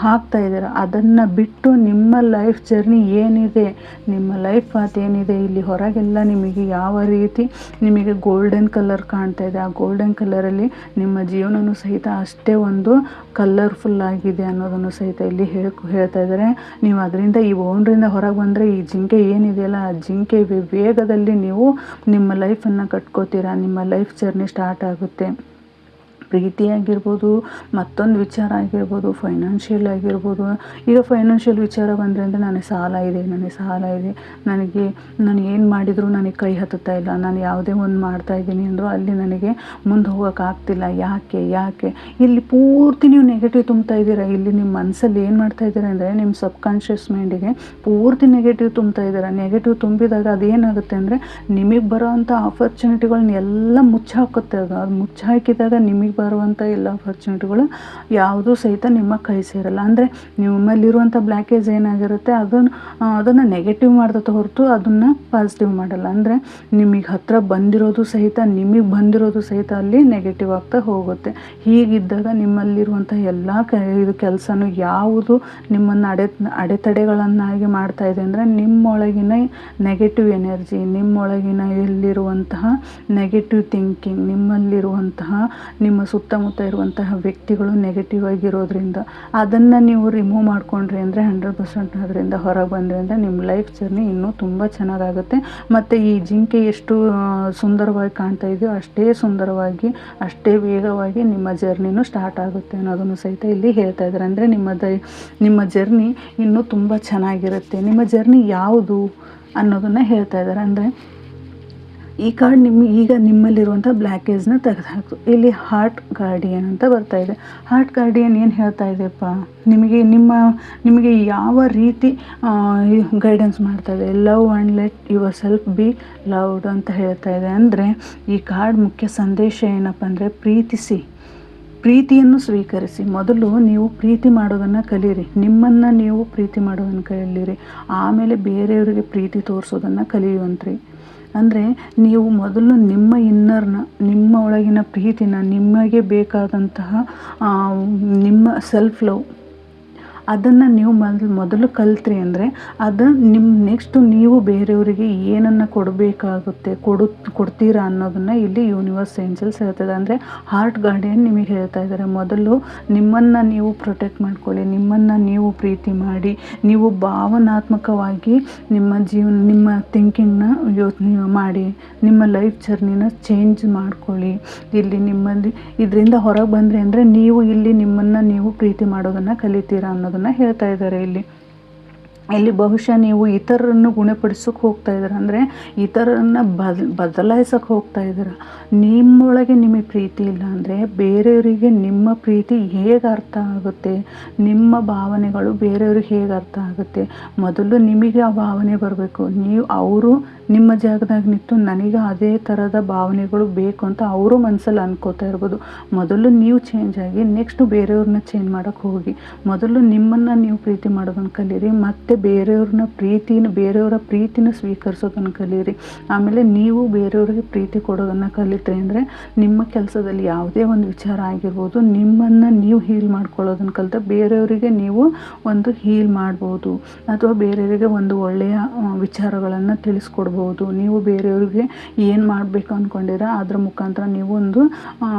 ಹಾಕ್ತಾ ಇದ್ದೀರಾ. ಅದನ್ನು ಬಿಟ್ಟು ನಿಮ್ಮ ಲೈಫ್ ಜರ್ನಿ ಏನಿದೆ, ನಿಮ್ಮ ಲೈಫ್ ಪಾತ್ ಏನಿದೆ, ಇಲ್ಲಿ ಹೊರಗೆಲ್ಲ ನಿಮಗೆ ಯಾವ ರೀತಿ ನಿಮಗೆ ಗೋಲ್ಡನ್ ಕಲರ್ ಕಾಣ್ತಾ ಇದೆ, ಆ ಗೋಲ್ಡನ್ ಕಲರಲ್ಲಿ ನಿಮ್ಮ ಜೀವನನೂ ಸಹಿತ ಅಷ್ಟೇ ಒಂದು ಕಲರ್ಫುಲ್ ಆಗಿದೆ ಅನ್ನೋದನ್ನು ಸಹಿತ ಇಲ್ಲಿ ಹೇಳ್ತಾ ಇದ್ದಾರೆ. ನೀವು ಅದರಿಂದ ಈ ಬೌಂಡ್ರಿಂದ ಹೊರಗೆ ಬಂದರೆ ಈ ಜಿಂಕೆ ಏನಿದೆಯಲ್ಲ ಆ ಜಿಂಕೆ ವೇಗದಲ್ಲಿ ನೀವು ನಿಮ್ಮ ಲೈಫನ್ನು ಕಟ್ಕೋತೀರಾ. ನಿಮ್ಮ ಲೈಫ್ ಜರ್ನಿ ಸ್ಟಾರ್ಟ್ ಆಗುತ್ತೆ. ಪ್ರೀತಿ ಆಗಿರ್ಬೋದು, ಮತ್ತೊಂದು ವಿಚಾರ ಆಗಿರ್ಬೋದು, ಫೈನಾನ್ಷಿಯಲ್ ಆಗಿರ್ಬೋದು. ಈಗ ಫೈನಾನ್ಷಿಯಲ್ ವಿಚಾರ ಬಂದರೆ ಅಂದರೆ ನನಗೆ ಸಾಲ ಇದೆ, ನಾನು ಏನು ಮಾಡಿದರೂ ನನಗೆ ಕೈ ಹತ್ತುತ್ತಾ ಇಲ್ಲ, ನಾನು ಯಾವುದೇ ಒಂದು ಮಾಡ್ತಾಯಿದ್ದೀನಿ ಅಂದರೂ ಅಲ್ಲಿ ನನಗೆ ಮುಂದೆ ಹೋಗೋಕ್ಕಾಗ್ತಿಲ್ಲ. ಯಾಕೆ ಇಲ್ಲಿ ಪೂರ್ತಿ ನೀವು ನೆಗೆಟಿವ್ ತುಂಬ್ತಾ ಇದ್ದೀರಾ. ಇಲ್ಲಿ ನಿಮ್ಮ ಮನಸ್ಸಲ್ಲಿ ಏನು ಮಾಡ್ತಾ ಇದ್ದೀರಾ ಅಂದರೆ, ನಿಮ್ಮ ಸಬ್ಕಾನ್ಷಿಯಸ್ ಮೈಂಡಿಗೆ ಪೂರ್ತಿ ನೆಗೆಟಿವ್ ತುಂಬ್ತಾ ಇದ್ದೀರಾ. ನೆಗೆಟಿವ್ ತುಂಬಿದಾಗ ಅದೇನಾಗುತ್ತೆ ಅಂದರೆ, ನಿಮಗೆ ಬರೋವಂಥ ಆಪರ್ಚುನಿಟಿಗಳನ್ನ ಎಲ್ಲ ಮುಚ್ಚಾಕುತ್ತೆ. ಅದು ಮುಚ್ಚಾಕಿದಾಗ ನಿಮಗೆ ಬರುವಂಥ ಎಲ್ಲ ಆಪರ್ಚುನಿಟಿಗಳು ಯಾವುದೂ ಸಹಿತ ನಿಮ್ಮ ಕೈ ಸೇರಲ್ಲ. ಅಂದರೆ ನಿಮ್ಮಲ್ಲಿರುವಂಥ ಬ್ಲ್ಯಾಕೇಜ್ ಏನಾಗಿರುತ್ತೆ ಅದನ್ನು ನೆಗೆಟಿವ್ ಮಾಡ್ದತ್ತ ಹೊರತು ಅದನ್ನು ಪಾಸಿಟಿವ್ ಮಾಡಲ್ಲ. ಅಂದರೆ ನಿಮಗೆ ಹತ್ತಿರ ಬಂದಿರೋದು ಸಹಿತ ಅಲ್ಲಿ ನೆಗೆಟಿವ್ ಆಗ್ತಾ ಹೋಗುತ್ತೆ. ಹೀಗಿದ್ದಾಗ ನಿಮ್ಮಲ್ಲಿರುವಂಥ ಎಲ್ಲ ಕೆಲಸನೂ ಯಾವುದು ನಿಮ್ಮನ್ನು ಅಡೆತಡೆಗಳನ್ನಾಗಿ ಮಾಡ್ತಾ ಇದೆ ಅಂದರೆ, ನಿಮ್ಮೊಳಗಿನ ನೆಗೆಟಿವ್ ಎನರ್ಜಿ, ನಿಮ್ಮೊಳಗಿನ ಎಲ್ಲಿರುವಂತಹ ನೆಗೆಟಿವ್ ಥಿಂಕಿಂಗ್, ನಿಮ್ಮಲ್ಲಿರುವಂತಹ ನಿಮ್ಮ ಸುತ್ತಮುತ್ತ ಇರುವಂತಹ ವ್ಯಕ್ತಿಗಳು ನೆಗೆಟಿವ್ ಆಗಿರೋದ್ರಿಂದ ಅದನ್ನು ನೀವು ರಿಮೂವ್ ಮಾಡಿಕೊಂಡ್ರಿ ಅಂದರೆ 100% ಅದರಿಂದ ಹೊರಗೆ ಬಂದ್ರಿ ಅಂದರೆ ನಿಮ್ಮ ಲೈಫ್ ಜರ್ನಿ ಇನ್ನೂ ತುಂಬ ಚೆನ್ನಾಗಾಗುತ್ತೆ. ಮತ್ತು ಈ ಜಿಂಕೆ ಎಷ್ಟು ಸುಂದರವಾಗಿ ಕಾಣ್ತಾ ಇದೆಯೋ ಅಷ್ಟೇ ಸುಂದರವಾಗಿ ಅಷ್ಟೇ ವೇಗವಾಗಿ ನಿಮ್ಮ ಜರ್ನಿನೂ ಸ್ಟಾರ್ಟ್ ಆಗುತ್ತೆ ಅನ್ನೋದನ್ನು ಸಹಿತ ಇಲ್ಲಿ ಹೇಳ್ತಾ ಇದ್ದಾರೆ. ಅಂದರೆ ನಿಮ್ಮ ಜರ್ನಿ ಇನ್ನೂ ತುಂಬ ಚೆನ್ನಾಗಿರುತ್ತೆ. ನಿಮ್ಮ ಜರ್ನಿ ಯಾವುದು ಅನ್ನೋದನ್ನು ಹೇಳ್ತಾ ಇದ್ದಾರೆ. ಅಂದರೆ ಈ ಕಾರ್ಡ್ ಈಗ ನಿಮ್ಮಲ್ಲಿರುವಂಥ ಬ್ಲ್ಯಾಕೇಜ್ನ ತೆಗೆದುಹಾಕು. ಇಲ್ಲಿ ಹಾರ್ಟ್ ಗಾರ್ಡಿಯನ್ ಅಂತ ಬರ್ತಾ ಇದೆ. ಹಾರ್ಟ್ ಗಾರ್ಡಿಯನ್ ಏನು ಹೇಳ್ತಾ ಇದೆಯಪ್ಪ, ನಿಮಗೆ ಯಾವ ರೀತಿ ಗೈಡೆನ್ಸ್ ಮಾಡ್ತಾ ಇದೆ? Love and let your self B loved ಅಂತ ಹೇಳ್ತಾ ಇದೆ. ಅಂದರೆ ಈ ಕಾರ್ಡ್ ಮುಖ್ಯ ಸಂದೇಶ ಏನಪ್ಪ ಅಂದರೆ ಪ್ರೀತಿಯನ್ನು ಸ್ವೀಕರಿಸಿ. ಮೊದಲು ನೀವು ಪ್ರೀತಿ ಮಾಡೋದನ್ನು ಕಲೀರಿ, ನಿಮ್ಮನ್ನು ನೀವು ಪ್ರೀತಿ ಮಾಡೋದನ್ನು ಕಲೀರಿ, ಆಮೇಲೆ ಬೇರೆಯವರಿಗೆ ಪ್ರೀತಿ ತೋರಿಸೋದನ್ನು ಕಲಿಯುವಂತ್ರಿ. ಅಂದರೆ ನೀವು ಮೊದಲು ನಿಮ್ಮ ಇನ್ನರ್ನ, ನಿಮ್ಮ ಒಳಗಿನ ಪ್ರೀತಿನ, ನಿಮಗೆ ಬೇಕಾದಂತಹ ನಿಮ್ಮ ಸೆಲ್ಫ್ ಲವ್ ಅದನ್ನು ನೀವು ಮೊದಲು ಕಲ್ತ್ರಿ ಅಂದರೆ ಅದು ನೆಕ್ಸ್ಟು ನೀವು ಬೇರೆಯವರಿಗೆ ಏನನ್ನು ಕೊಡಬೇಕಾಗುತ್ತೆ, ಕೊಡ್ತೀರಾ ಅನ್ನೋದನ್ನು ಇಲ್ಲಿ ಯೂನಿವರ್ಸ್ ಏಂಜಲ್ಸ್ ಹೇಳ್ತದೆ. ಅಂದರೆ ಹಾರ್ಟ್ ಗಾರ್ಡಿಯನ್ ನಿಮಗೆ ಹೇಳ್ತಾ ಇದ್ದಾರೆ, ಮೊದಲು ನಿಮ್ಮನ್ನು ನೀವು ಪ್ರೊಟೆಕ್ಟ್ ಮಾಡ್ಕೊಳ್ಳಿ, ನಿಮ್ಮನ್ನು ನೀವು ಪ್ರೀತಿ ಮಾಡಿ, ನೀವು ಭಾವನಾತ್ಮಕವಾಗಿ ನಿಮ್ಮ ಥಿಂಕಿಂಗ್ನ ಯೋಚನೆ ಮಾಡಿ, ನಿಮ್ಮ ಲೈಫ್ ಜರ್ನಿನ ಚೇಂಜ್ ಮಾಡ್ಕೊಳ್ಳಿ. ಇಲ್ಲಿ ನಿಮ್ಮಲ್ಲಿ ಇದರಿಂದ ಹೊರಗೆ ಬಂದ್ರಿ ಅಂದರೆ ನೀವು ಇಲ್ಲಿ ನಿಮ್ಮನ್ನು ನೀವು ಪ್ರೀತಿ ಮಾಡೋದನ್ನು ಕಲಿತೀರಾ ಅನ್ನೋದು ಹೇಳ್ತಾ ಇದ್ದಾರೆ. ಇಲ್ಲಿ ಬಹುಶಃ ನೀವು ಇತರರನ್ನು ಗುಣಪಡಿಸೋಕೆ ಹೋಗ್ತಾ ಇದ್ದೀರ, ಅಂದರೆ ಇತರರನ್ನು ಬದಲಾಯಿಸೋಕೆ ಹೋಗ್ತಾ ಇದ್ದೀರ. ನಿಮ್ಮೊಳಗೆ ನಿಮಗೆ ಪ್ರೀತಿ ಇಲ್ಲ ಅಂದರೆ ಬೇರೆಯವರಿಗೆ ನಿಮ್ಮ ಪ್ರೀತಿ ಹೇಗೆ ಅರ್ಥ ಆಗುತ್ತೆ, ನಿಮ್ಮ ಭಾವನೆಗಳು ಬೇರೆಯವ್ರಿಗೆ ಹೇಗೆ ಅರ್ಥ ಆಗುತ್ತೆ? ಮೊದಲು ನಿಮಗೆ ಆ ಭಾವನೆ ಬರಬೇಕು. ಅವರು ನಿಮ್ಮ ಜಾಗದಾಗ ನಿಂತು ನನಗೆ ಅದೇ ಥರದ ಭಾವನೆಗಳು ಬೇಕು ಅಂತ ಅವರು ಮನಸ್ಸಲ್ಲಿ ಅನ್ಕೋತಾ ಇರ್ಬೋದು. ಮೊದಲು ನೀವು ಚೇಂಜ್ ಆಗಿ ನೆಕ್ಸ್ಟ್ ಬೇರೆಯವ್ರನ್ನ ಚೇಂಜ್ ಮಾಡೋಕ್ಕೆ ಹೋಗಿ. ಮೊದಲು ನಿಮ್ಮನ್ನು ನೀವು ಪ್ರೀತಿ ಮಾಡೋದನ್ನು ಕಲೀರಿ, ಮತ್ತು ಬೇರೆಯವರ ಪ್ರೀತಿನ ಸ್ವೀಕರಿಸೋದನ್ನು ಕಲೀರಿ. ಆಮೇಲೆ ನೀವು ಬೇರೆಯವ್ರಿಗೆ ಪ್ರೀತಿ ಕೊಡೋದನ್ನು ಕಲಿತ್ರಿ ಅಂದರೆ ನಿಮ್ಮ ಕೆಲಸದಲ್ಲಿ ಯಾವುದೇ ಒಂದು ವಿಚಾರ ಆಗಿರ್ಬೋದು, ನಿಮ್ಮನ್ನು ನೀವು ಹೀಲ್ ಮಾಡ್ಕೊಳ್ಳೋದನ್ನು ಕಲಿತ ಬೇರೆಯವರಿಗೆ ನೀವು ಒಂದು ಹೀಲ್ ಮಾಡ್ಬೋದು, ಅಥವಾ ಬೇರೆಯವರಿಗೆ ಒಂದು ಒಳ್ಳೆಯ ವಿಚಾರಗಳನ್ನು ತಿಳಿಸ್ಕೊಡ್ಬೋದು. ನೀವು ಬೇರೆಯವ್ರಿಗೆ ಏನು ಮಾಡಬೇಕು ಅಂದ್ಕೊಂಡಿರ ಅದ್ರ ಮುಖಾಂತರ ನೀವು ಒಂದು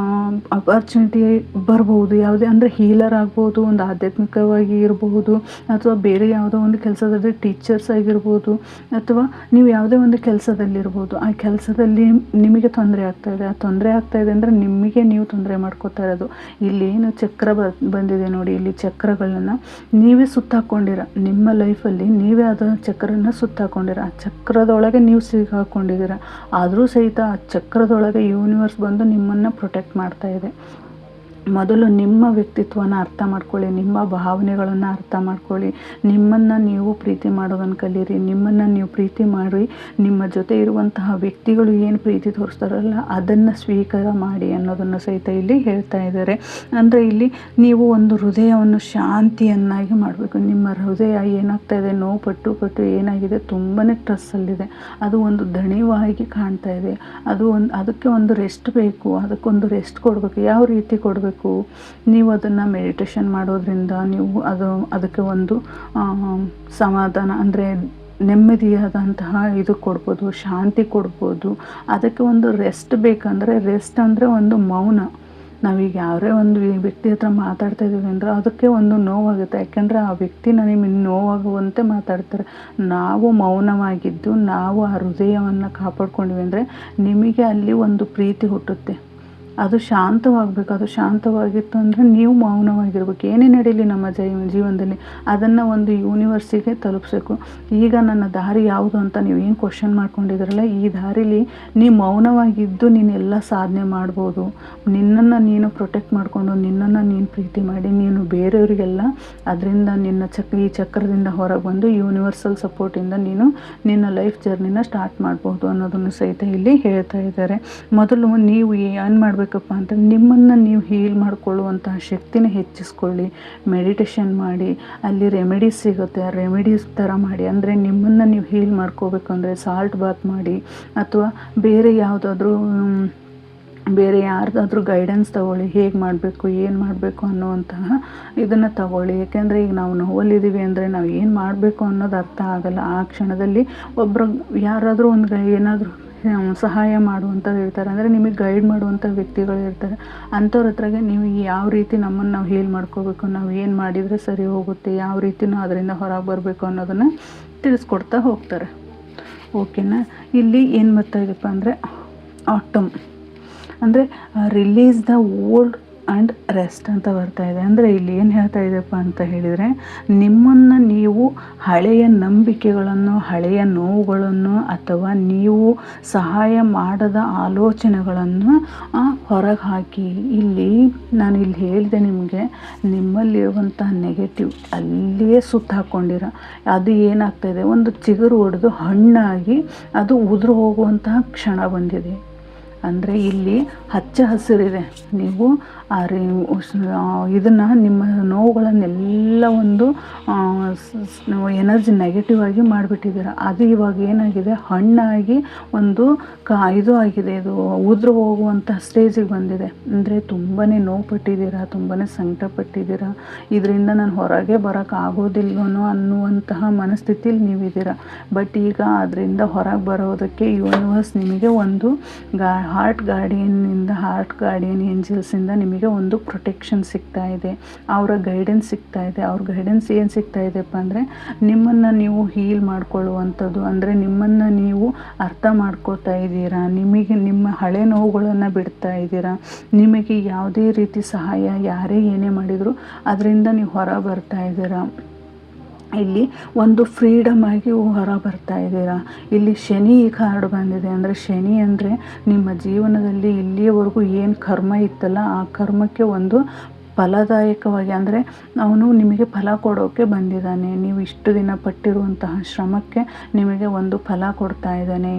ಅಪರ್ಚುನಿಟಿ ಬರ್ಬೋದು. ಯಾವುದೇ ಅಂದರೆ ಹೀಲರ್ ಆಗ್ಬೋದು, ಒಂದು ಆಧ್ಯಾತ್ಮಿಕವಾಗಿ ಇರಬಹುದು, ಅಥವಾ ಬೇರೆ ಯಾವುದೋ ಒಂದು ಕೆಲಸದಲ್ಲಿ ಟೀಚರ್ಸ್ ಆಗಿರ್ಬೋದು, ಅಥವಾ ನೀವು ಯಾವುದೇ ಒಂದು ಕೆಲಸದಲ್ಲಿರ್ಬೋದು. ಆ ಕೆಲಸದಲ್ಲಿ ನಿಮಗೆ ತೊಂದರೆ ಆಗ್ತಾಯಿದೆ, ಆ ತೊಂದರೆ ಆಗ್ತಾಯಿದೆ ಅಂದರೆ ನಿಮಗೆ ನೀವು ತೊಂದರೆ ಮಾಡ್ಕೋತಾ ಇರೋದು. ಇಲ್ಲೇನು ಚಕ್ರ ಬಂದಿದೆ ನೋಡಿ, ಇಲ್ಲಿ ಚಕ್ರಗಳನ್ನು ನೀವೇ ಸುತ್ತಾಕೊಂಡಿರ, ನಿಮ್ಮ ಲೈಫಲ್ಲಿ ನೀವೇ ಅದರ ಚಕ್ರನ ಸುತ್ತಾಕೊಂಡಿರ, ಆ ಚಕ್ರದೊಳಗೆ ನೀವು ಸಿಗಾಕೊಂಡಿದ್ದೀರ. ಆದರೂ ಸಹಿತ ಆ ಚಕ್ರದೊಳಗೆ ಯೂನಿವರ್ಸ್ ಬಂದು ನಿಮ್ಮನ್ನು ಪ್ರೊಟೆಕ್ಟ್ ಮಾಡ್ತಾ ಇದೆ. ಮೊದಲು ನಿಮ್ಮ ವ್ಯಕ್ತಿತ್ವನ ಅರ್ಥ ಮಾಡ್ಕೊಳ್ಳಿ, ನಿಮ್ಮ ಭಾವನೆಗಳನ್ನು ಅರ್ಥ ಮಾಡ್ಕೊಳ್ಳಿ, ನಿಮ್ಮನ್ನು ನೀವು ಪ್ರೀತಿ ಮಾಡೋದನ್ನು ಕಲೀರಿ, ನಿಮ್ಮನ್ನು ನೀವು ಪ್ರೀತಿ ಮಾಡಿ ನಿಮ್ಮ ಜೊತೆ ಇರುವಂತಹ ವ್ಯಕ್ತಿಗಳು ಏನು ಪ್ರೀತಿ ತೋರಿಸ್ತಾರಲ್ಲ ಅದನ್ನು ಸ್ವೀಕಾರ ಮಾಡಿ ಅನ್ನೋದನ್ನು ಸಹಿತ ಇಲ್ಲಿ ಹೇಳ್ತಾ ಇದ್ದಾರೆ. ಅಂದರೆ ಇಲ್ಲಿ ನೀವು ಒಂದು ಹೃದಯವನ್ನು ಶಾಂತಿಯನ್ನಾಗಿ ಮಾಡಬೇಕು. ನಿಮ್ಮ ಹೃದಯ ಏನಾಗ್ತಾ ಇದೆ, ನೋವು ಪಟ್ಟು ಏನಾಗಿದೆ, ತುಂಬಾ ಸ್ಟ್ರೆಸ್ಸಲ್ಲಿದೆ, ಅದು ಒಂದು ದಣಿವಾಗಿ ಕಾಣ್ತಾ ಇದೆ, ಅದಕ್ಕೆ ಒಂದು ರೆಸ್ಟ್ ಬೇಕು, ಅದಕ್ಕೊಂದು ರೆಸ್ಟ್ ಕೊಡಬೇಕು. ಯಾವ ರೀತಿ ಕೊಡಬೇಕು? ನೀವು ಅದನ್ನು ಮೆಡಿಟೇಷನ್ ಮಾಡೋದ್ರಿಂದ ನೀವು ಅದಕ್ಕೆ ಒಂದು ಸಮಾಧಾನ ಅಂದರೆ ನೆಮ್ಮದಿಯಾದಂತಹ ಇದು ಕೊಡ್ಬೋದು, ಶಾಂತಿ ಕೊಡ್ಬೋದು. ಅದಕ್ಕೆ ಒಂದು ರೆಸ್ಟ್ ಬೇಕಂದರೆ, ರೆಸ್ಟ್ ಅಂದರೆ ಒಂದು ಮೌನ. ನಾವೀಗ ಯಾರೇ ಒಂದು ವ್ಯಕ್ತಿ ಹತ್ರ ಮಾತಾಡ್ತಾ ಇದ್ದೀವಿ ಅಂದರೆ ಅದಕ್ಕೆ ಒಂದು ನೋವಾಗುತ್ತೆ, ಯಾಕೆಂದರೆ ಆ ವ್ಯಕ್ತಿ ನಿಮಗೆ ನೋವಾಗುವಂತೆ ಮಾತಾಡ್ತಾರೆ. ನಾವು ಮೌನವಾಗಿದ್ದು ನಾವು ಆ ಹೃದಯವನ್ನು ಕಾಪಾಡ್ಕೊಂಡ್ವಿ ಅಂದರೆ ನಿಮಗೆ ಅಲ್ಲಿ ಒಂದು ಪ್ರೀತಿ ಹುಟ್ಟುತ್ತೆ. ಅದು ಶಾಂತವಾಗಬೇಕು. ಅದು ಶಾಂತವಾಗಿತ್ತು ಅಂದರೆ ನೀವು ಮೌನವಾಗಿರ್ಬೇಕು. ಏನೇ ನಡೀಲಿ ನಮ್ಮ ಜೀವನದಲ್ಲಿ ಅದನ್ನು ಒಂದು ಯೂನಿವರ್ಸಿಗೆ ತಲುಪಿಸ್ಬೇಕು. ಈಗ ನನ್ನ ದಾರಿ ಯಾವುದು ಅಂತ ನೀವು ಏನು ಕ್ವಶನ್ ಮಾಡ್ಕೊಂಡಿದ್ದೀರಲ್ಲ, ಈ ದಾರಿಲಿ ನೀವು ಮೌನವಾಗಿದ್ದು ನೀನೆಲ್ಲ ಸಾಧನೆ ಮಾಡ್ಬೋದು. ನಿನ್ನನ್ನು ನೀನು ಪ್ರೊಟೆಕ್ಟ್ ಮಾಡಿಕೊಂಡು, ನಿನ್ನನ್ನು ನೀನು ಪ್ರೀತಿ ಮಾಡಿ, ನೀನು ಬೇರೆಯವರಿಗೆಲ್ಲ ಅದರಿಂದ ಈ ಚಕ್ರದಿಂದ ಹೊರಗೆ ಬಂದು ಯೂನಿವರ್ಸಲ್ ಸಪೋರ್ಟಿಂದ ನೀನು ನಿನ್ನ ಲೈಫ್ ಜರ್ನಿನ ಸ್ಟಾರ್ಟ್ ಮಾಡ್ಬೋದು ಅನ್ನೋದನ್ನು ಸಹಿತ ಇಲ್ಲಿ ಹೇಳ್ತಾ ಇದ್ದಾರೆ. ಮೊದಲು ನೀವು ಏನು ಮಾಡಬೇಕು ಅಂತ ನಿಮ್ಮನ್ನು ನೀವು ಹೀಲ್ ಮಾಡಿಕೊಳ್ಳುವಂತಹ ಶಕ್ತಿನ ಹೆಚ್ಚಿಸ್ಕೊಳ್ಳಿ. ಮೆಡಿಟೇಷನ್ ಮಾಡಿ, ಅಲ್ಲಿ ರೆಮಿಡೀಸ್ ಸಿಗುತ್ತೆ, ಆ ರೆಮಿಡೀಸ್ ಥರ ಮಾಡಿ. ಅಂದರೆ ನಿಮ್ಮನ್ನು ನೀವು ಹೀಲ್ ಮಾಡ್ಕೋಬೇಕು ಅಂದರೆ ಸಾಲ್ಟ್ ಬಾತ್ ಮಾಡಿ, ಅಥವಾ ಬೇರೆ ಯಾರ್ದಾದ್ರೂ ಗೈಡೆನ್ಸ್ ತಗೊಳ್ಳಿ, ಹೇಗೆ ಮಾಡಬೇಕು ಏನು ಮಾಡಬೇಕು ಅನ್ನುವಂತಹ ಇದನ್ನು ತಗೊಳ್ಳಿ. ಯಾಕೆಂದರೆ ಈಗ ನಾವು ನೋವಲ್ಲಿದ್ದೀವಿ ಅಂದರೆ ನಾವು ಏನು ಮಾಡಬೇಕು ಅನ್ನೋದು ಅರ್ಥ ಆಗಲ್ಲ. ಆ ಕ್ಷಣದಲ್ಲಿ ಯಾರಾದರೂ ಒಂದು ಏನಾದರೂ ಸಹಾಯ ಮಾಡುವಂಥದ್ದು ಇರ್ತಾರೆ, ಅಂದರೆ ನಿಮಗೆ ಗೈಡ್ ಮಾಡುವಂಥ ವ್ಯಕ್ತಿಗಳು ಇರ್ತಾರೆ. ಅಂಥವ್ರ ಹತ್ರಗೆ ನೀವು ಯಾವ ರೀತಿ ನಮ್ಮನ್ನು ನಾವು ಹೀಲ್ ಮಾಡ್ಕೋಬೇಕು, ನಾವು ಏನು ಮಾಡಿದರೆ ಸರಿ ಹೋಗುತ್ತೆ, ಯಾವ ರೀತಿ ನಾವು ಅದರಿಂದ ಹೊರಗೆ ಬರಬೇಕು ಅನ್ನೋದನ್ನು ತಿಳಿಸ್ಕೊಡ್ತಾ ಹೋಗ್ತಾರೆ. ಓಕೆನಾ. ಇಲ್ಲಿ ಏನು ಬರ್ತಾ ಇದೆಯಪ್ಪ ಅಂದರೆ ಆಟಮ್ ಅಂದರೆ release the old and rest ಅಂತ ಬರ್ತಾ ಇದೆ. ಅಂದರೆ ಇಲ್ಲಿ ಏನು ಹೇಳ್ತಾ ಇದೆಯಪ್ಪ ಅಂತ ಹೇಳಿದರೆ, ನಿಮ್ಮನ್ನು ನೀವು ಹಳೆಯ ನಂಬಿಕೆಗಳನ್ನು, ಹಳೆಯ ನೋವುಗಳನ್ನು ಅಥವಾ ನೀವು ಸಹಾಯ ಮಾಡದ ಆಲೋಚನೆಗಳನ್ನು ಹೊರಗೆ ಹಾಕಿ. ಇಲ್ಲಿ ನಾನು ಇಲ್ಲಿ ಹೇಳಿದೆ ನಿಮಗೆ, ನಿಮ್ಮಲ್ಲಿರುವಂಥ ನೆಗೆಟಿವ್ ಅಲ್ಲಿಯೇ ಸುತ್ತ ಹಾಕ್ಕೊಂಡಿರ ಅದು ಏನಾಗ್ತಾಯಿದೆ, ಒಂದು ಚಿಗುರು ಹೊಡೆದು ಹಣ್ಣಾಗಿ ಅದು ಉದುರು ಹೋಗುವಂತಹ ಕ್ಷಣ ಬಂದಿದೆ. ಅಂದರೆ ಇಲ್ಲಿ ಹಚ್ಚ ಹಸಿರಿದೆ. ನೀವು ಇದನ್ನು ನಿಮ್ಮ ನೋವುಗಳನ್ನೆಲ್ಲ ಒಂದು ಎನರ್ಜಿ ನೆಗೆಟಿವ್ ಆಗಿ ಮಾಡಿಬಿಟ್ಟಿದ್ದೀರ. ಅದು ಇವಾಗ ಏನಾಗಿದೆ, ಹಣ್ಣಾಗಿ ಒಂದು ಇದು ಆಗಿದೆ, ಇದು ಉದುರು ಹೋಗುವಂಥ ಸ್ಟೇಜಿಗೆ ಬಂದಿದೆ. ಅಂದರೆ ತುಂಬಾ ನೋವು ಪಟ್ಟಿದ್ದೀರಾ, ತುಂಬಾ ಸಂಕಟಪಟ್ಟಿದ್ದೀರ, ಇದರಿಂದ ನಾನು ಹೊರಗೆ ಬರೋಕ್ಕಾಗೋದಿಲ್ಲನೋ ಅನ್ನುವಂತಹ ಮನಸ್ಥಿತಿಲಿ ನೀವಿದ್ದೀರ. ಬಟ್ ಈಗ ಅದರಿಂದ ಹೊರಗೆ ಬರೋದಕ್ಕೆ ಯೂನಿವರ್ಸ್ ನಿಮಗೆ ಒಂದು ಹಾರ್ಟ್ ಗಾರ್ಡಿಯನ್ ಏಂಜಲ್ಸಿಂದ ನಿಮಗೆ ಒಂದು ಪ್ರೊಟೆಕ್ಷನ್ ಸಿಗ್ತಾ ಇದೆ, ಅವರ ಗೈಡೆನ್ಸ್ ಸಿಗ್ತಾ ಇದೆ. ಅವ್ರ ಗೈಡೆನ್ಸ್ ಏನು ಸಿಗ್ತಾ ಇದೆಯಪ್ಪ ಅಂದರೆ, ನಿಮ್ಮನ್ನು ನೀವು ಹೀಲ್ ಮಾಡ್ಕೊಳ್ಳುವಂಥದ್ದು, ಅಂದರೆ ನಿಮ್ಮನ್ನು ನೀವು ಅರ್ಥ ಮಾಡ್ಕೋತಾ ಇದ್ದೀರಾ, ನಿಮಗೆ ನಿಮ್ಮ ಹಳೆ ನೋವುಗಳನ್ನು ಬಿಡ್ತಾ ಇದ್ದೀರಾ, ನಿಮಗೆ ಯಾವುದೇ ರೀತಿ ಸಹಾಯ ಯಾರೇ ಏನೇ ಮಾಡಿದರೂ ಅದರಿಂದ ನೀವು ಹೊರ ಬರ್ತಾ ಇದ್ದೀರಾ. ಇಲ್ಲಿ ಒಂದು ಫ್ರೀಡಮ್ ಆಗಿ ಹೊರ ಬರ್ತಾ ಇದ್ದೀರಾ. ಇಲ್ಲಿ ಶನಿ ಕಾರ್ಡ್ ಬಂದಿದೆ. ಅಂದರೆ ಶನಿ ಅಂದರೆ ನಿಮ್ಮ ಜೀವನದಲ್ಲಿ ಇಲ್ಲಿಯವರೆಗೂ ಏನು ಕರ್ಮ ಇತ್ತಲ್ಲ, ಆ ಕರ್ಮಕ್ಕೆ ಒಂದು ಫಲದಾಯಕವಾಗಿ, ಅಂದರೆ ಅವನು ನಿಮಗೆ ಫಲ ಕೊಡೋಕ್ಕೆ ಬಂದಿದ್ದಾನೆ. ನೀವು ಇಷ್ಟು ದಿನ ಪಟ್ಟಿರುವಂತಹ ಶ್ರಮಕ್ಕೆ ನಿಮಗೆ ಒಂದು ಫಲ ಕೊಡ್ತಾ ಇದ್ದಾನೆ,